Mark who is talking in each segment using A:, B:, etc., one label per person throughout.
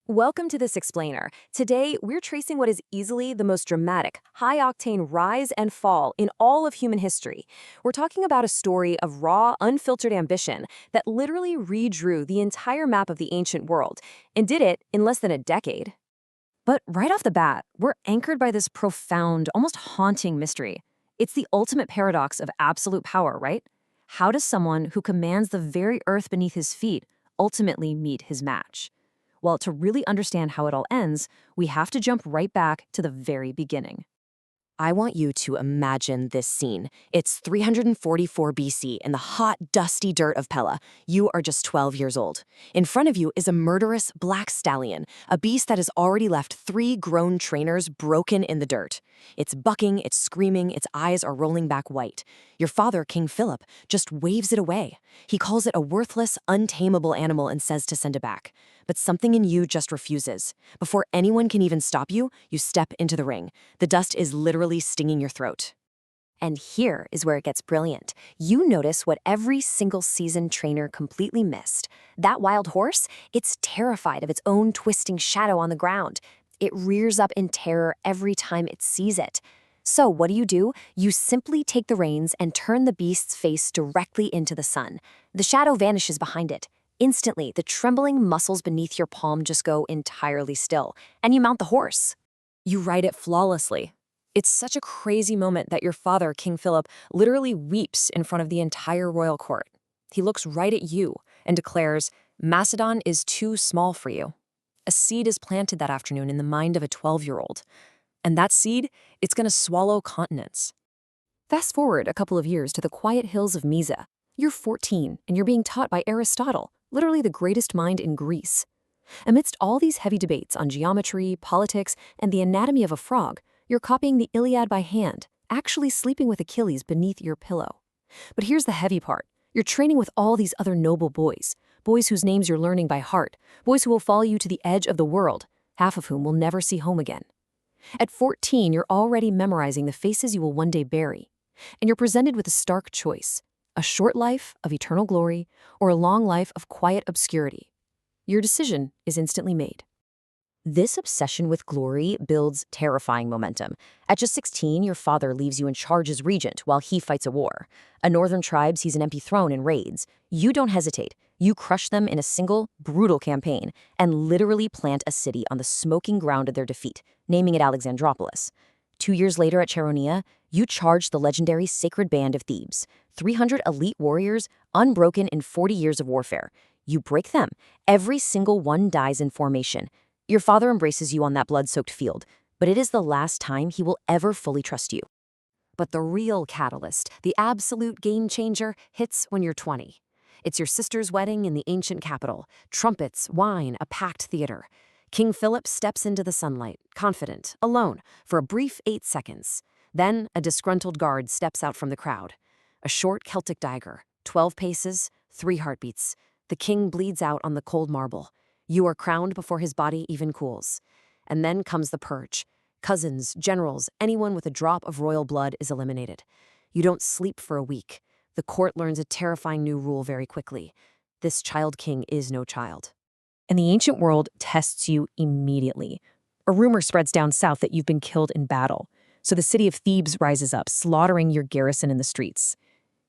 A: Welcome to this explainer. Today, we're tracing what is easily the most dramatic, high-octane rise and fall in all of human history. We're talking about a story of raw, unfiltered ambition that literally redrew the entire map of the ancient world, and did it in less than a decade. But right off the bat, we're anchored by this profound, almost haunting mystery. It's the ultimate paradox of absolute power, right? How does someone who commands the very earth beneath his feet ultimately meet his match? Well, to really understand how it all ends, we have to jump right back to the very beginning. I want you to imagine this scene. It's 344 BC in the hot, dusty dirt of Pella. You are just 12 years old. In front of you is a murderous black stallion, a beast that has already left 3 grown trainers broken in the dirt. It's bucking, it's screaming, its eyes are rolling back white. Your father, King Philip, just waves it away. He calls it a worthless, untamable animal and says to send it back. But something in you just refuses. Before anyone can even stop you, you step into the ring. The dust is literally stinging your throat. And here is where it gets brilliant. You notice what every single seasoned trainer completely missed. That wild horse, it's terrified of its own twisting shadow on the ground. It rears up in terror every time it sees it. So what do? You simply take the reins and turn the beast's face directly into the sun. The shadow vanishes behind it. Instantly, the trembling muscles beneath your palm just go entirely still, and you mount the horse. You ride it flawlessly. It's such a crazy moment that your father, King Philip, literally weeps in front of the entire royal court. He looks right at you and declares, Macedon is too small for you. A seed is planted that afternoon in the mind of a 12-year-old. And that seed, it's going to swallow continents. Fast forward a couple of years to the quiet hills of Mysa. You're 14, and you're being taught by Aristotle, literally the greatest mind in Greece. Amidst all these heavy debates on geometry, politics, and the anatomy of a frog, you're copying the Iliad by hand, actually sleeping with Achilles beneath your pillow. But here's the heavy part. You're training with all these other noble boys whose names you're learning by heart, boys who will follow you to the edge of the world, half of whom will never see home again. At 14, you're already memorizing the faces you will one day bury, and you're presented with a stark choice: a short life of eternal glory or a long life of quiet obscurity. Your decision is instantly made. This obsession with glory builds terrifying momentum. At just 16, your father leaves you in charge as regent while he fights a war. A northern tribe sees an empty throne and raids. You don't hesitate. You crush them in a single, brutal campaign and literally plant a city on the smoking ground of their defeat, naming it Alexandropolis. 2 years later at Chaeronea, you charge the legendary Sacred Band of Thebes, 300 elite warriors, unbroken in 40 years of warfare. You break them. Every single one dies in formation. Your father embraces you on that blood-soaked field, but it is the last time he will ever fully trust you. But the real catalyst, the absolute game changer, hits when you're 20. It's your sister's wedding in the ancient capital. Trumpets, wine, a packed theater. King Philip steps into the sunlight, confident, alone, for a brief 8 seconds. Then a disgruntled guard steps out from the crowd. A short Celtic dagger, 12 paces, 3 heartbeats. The king bleeds out on the cold marble. You are crowned before his body even cools. And then comes the purge. Cousins, generals, anyone with a drop of royal blood is eliminated. You don't sleep for a week. The court learns a terrifying new rule very quickly. This child king is no child. And the ancient world tests you immediately. A rumor spreads down south that you've been killed in battle. So the city of Thebes rises up, slaughtering your garrison in the streets.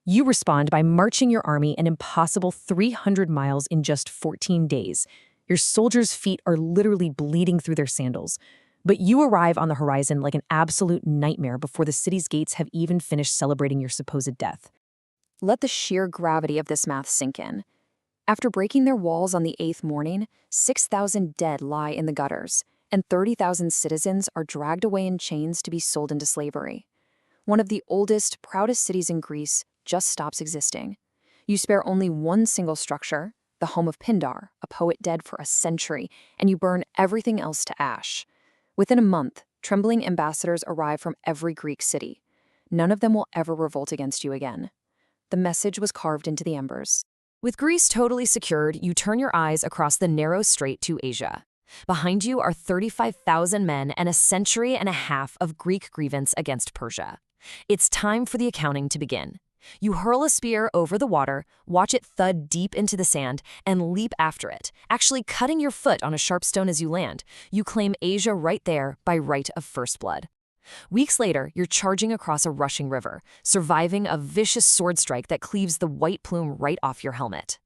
A: You respond by marching your army an impossible 300 miles in just 14 days. Your soldiers' feet are literally bleeding through their sandals. But you arrive on the horizon like an absolute nightmare before the city's gates have even finished celebrating your supposed death. Let the sheer gravity of this math sink in. After breaking their walls on the 8th morning, 6,000 dead lie in the gutters, and 30,000 citizens are dragged away in chains to be sold into slavery. One of the oldest, proudest cities in Greece just stops existing. You spare only one single structure, the home of Pindar, a poet dead for a century, and you burn everything else to ash. Within a month, trembling ambassadors arrive from every Greek city. None of them will ever revolt against you again. The message was carved into the embers. With Greece totally secured, you turn your eyes across the narrow strait to Asia. Behind you are 35,000 men and a century and a half of Greek grievance against Persia. It's time for the accounting to begin. You hurl a spear over the water, watch it thud deep into the sand, and leap after it, actually cutting your foot on a sharp stone as you land. You claim Asia right there by right of first blood. Weeks later, you're charging across a rushing river, surviving a vicious sword strike that cleaves the white plume right off your helmet.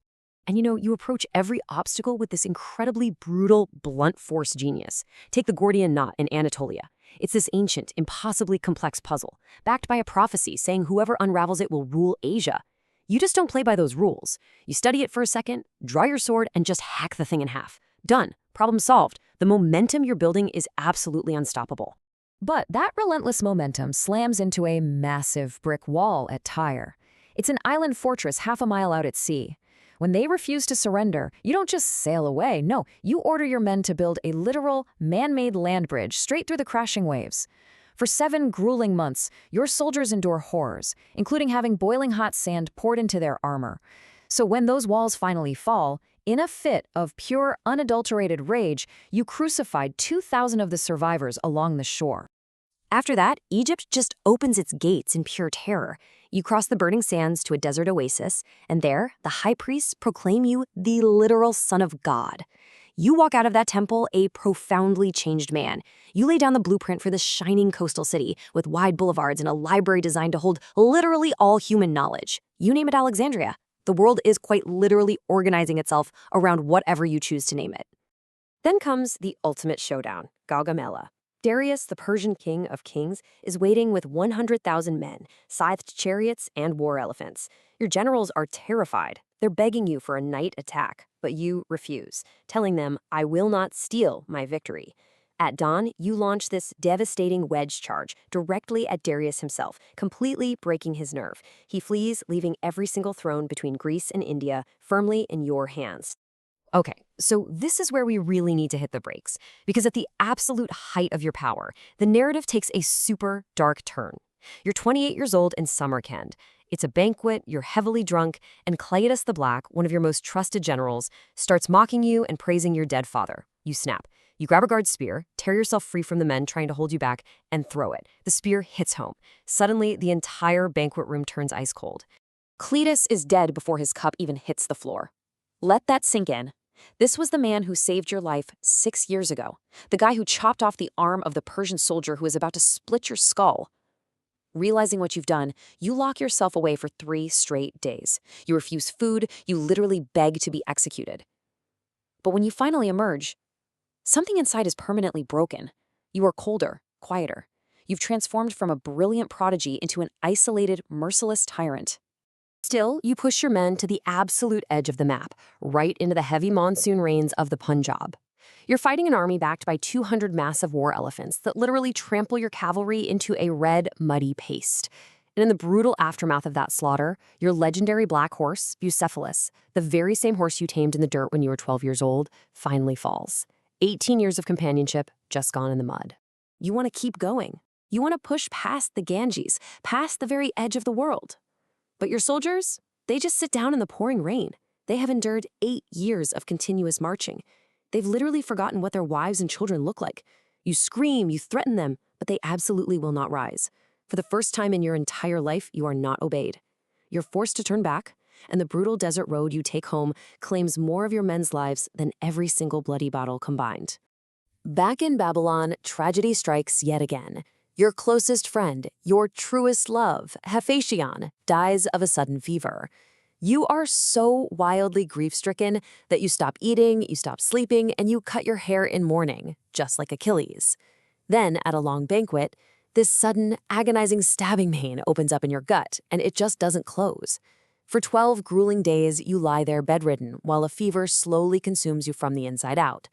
A: And you approach every obstacle with this incredibly brutal, blunt force genius. Take the Gordian knot in Anatolia. It's this ancient, impossibly complex puzzle, backed by a prophecy saying whoever unravels it will rule Asia. You just don't play by those rules. You study it for a second, draw your sword, and just hack the thing in half. Done. Problem solved. The momentum you're building is absolutely unstoppable. But that relentless momentum slams into a massive brick wall at Tyre. It's an island fortress half a mile out at sea. When they refuse to surrender, you don't just sail away. No, you order your men to build a literal, man-made land bridge straight through the crashing waves. For 7 grueling months, your soldiers endure horrors, including having boiling hot sand poured into their armor. So when those walls finally fall, in a fit of pure, unadulterated rage, you crucified 2,000 of the survivors along the shore. After that, Egypt just opens its gates in pure terror. You cross the burning sands to a desert oasis, and there, the high priests proclaim you the literal son of God. You walk out of that temple a profoundly changed man. You lay down the blueprint for this shining coastal city with wide boulevards and a library designed to hold literally all human knowledge. You name it Alexandria. The world is quite literally organizing itself around whatever you choose to name it. Then comes the ultimate showdown, Gaugamela. Darius, the Persian king of kings, is waiting with 100,000 men, scythed chariots, and war elephants. Your generals are terrified. They're begging you for a night attack, but you refuse, telling them, "I will not steal my victory." At dawn, you launch this devastating wedge charge directly at Darius himself, completely breaking his nerve. He flees, leaving every single throne between Greece and India firmly in your hands. Okay, so this is where we really need to hit the brakes, because at the absolute height of your power, the narrative takes a super dark turn. You're 28 years old in Samarkand. It's a banquet, you're heavily drunk, and Cleitus the Black, one of your most trusted generals, starts mocking you and praising your dead father. You snap. You grab a guard's spear, tear yourself free from the men trying to hold you back, and throw it. The spear hits home. Suddenly, the entire banquet room turns ice cold. Cleitus is dead before his cup even hits the floor. Let that sink in. This was the man who saved your life 6 years ago. The guy who chopped off the arm of the Persian soldier who was about to split your skull. Realizing what you've done, you lock yourself away for 3 straight days. You refuse food, you literally beg to be executed. But when you finally emerge, something inside is permanently broken. You are colder, quieter. You've transformed from a brilliant prodigy into an isolated, merciless tyrant. Still, you push your men to the absolute edge of the map, right into the heavy monsoon rains of the Punjab. You're fighting an army backed by 200 massive war elephants that literally trample your cavalry into a red, muddy paste. And in the brutal aftermath of that slaughter, your legendary black horse, Bucephalus, the very same horse you tamed in the dirt when you were 12 years old, finally falls. 18 years of companionship just gone in the mud. You want to keep going. You want to push past the Ganges, past the very edge of the world. But your soldiers, they just sit down in the pouring rain. They have endured 8 years of continuous marching. They've literally forgotten what their wives and children look like. You scream, you threaten them, but they absolutely will not rise. For the first time in your entire life, you are not obeyed. You're forced to turn back, and the brutal desert road you take home claims more of your men's lives than every single bloody battle combined. Back in Babylon, tragedy strikes yet again. Your closest friend, your truest love, Hephaestion, dies of a sudden fever. You are so wildly grief-stricken that you stop eating, you stop sleeping, and you cut your hair in mourning, just like Achilles. Then, at a long banquet, this sudden, agonizing stabbing pain opens up in your gut, and it just doesn't close. For 12 grueling days, you lie there bedridden while a fever slowly consumes you from the inside out.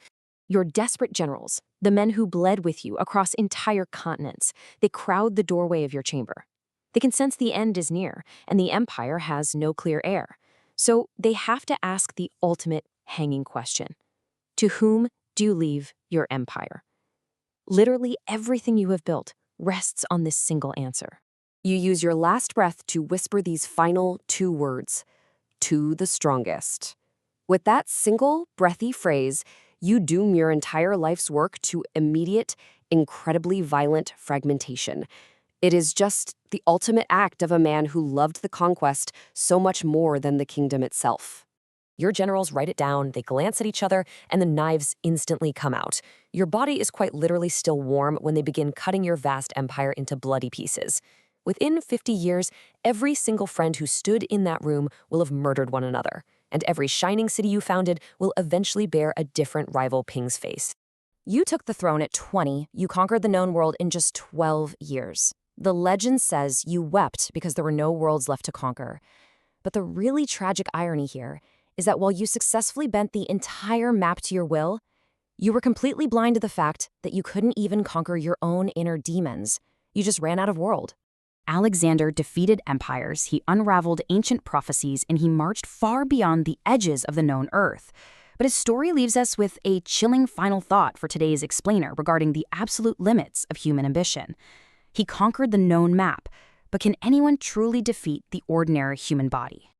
A: Your desperate generals, the men who bled with you across entire continents, they crowd the doorway of your chamber. They can sense the end is near, and the empire has no clear heir. So they have to ask the ultimate hanging question. To whom do you leave your empire? Literally everything you have built rests on this single answer. You use your last breath to whisper these final 2 words, "To the strongest." With that single, breathy phrase, you doom your entire life's work to immediate, incredibly violent fragmentation. It is just the ultimate act of a man who loved the conquest so much more than the kingdom itself. Your generals write it down, they glance at each other, and the knives instantly come out. Your body is quite literally still warm when they begin cutting your vast empire into bloody pieces. Within 50 years, every single friend who stood in that room will have murdered one another, and every shining city you founded will eventually bear a different rival king's face. You took the throne at 20, you conquered the known world in just 12 years. The legend says you wept because there were no worlds left to conquer. But the really tragic irony here is that while you successfully bent the entire map to your will, you were completely blind to the fact that you couldn't even conquer your own inner demons. You just ran out of world. Alexander defeated empires, he unraveled ancient prophecies, and he marched far beyond the edges of the known earth. But his story leaves us with a chilling final thought for today's explainer regarding the absolute limits of human ambition. He conquered the known map, but can anyone truly defeat the ordinary human body?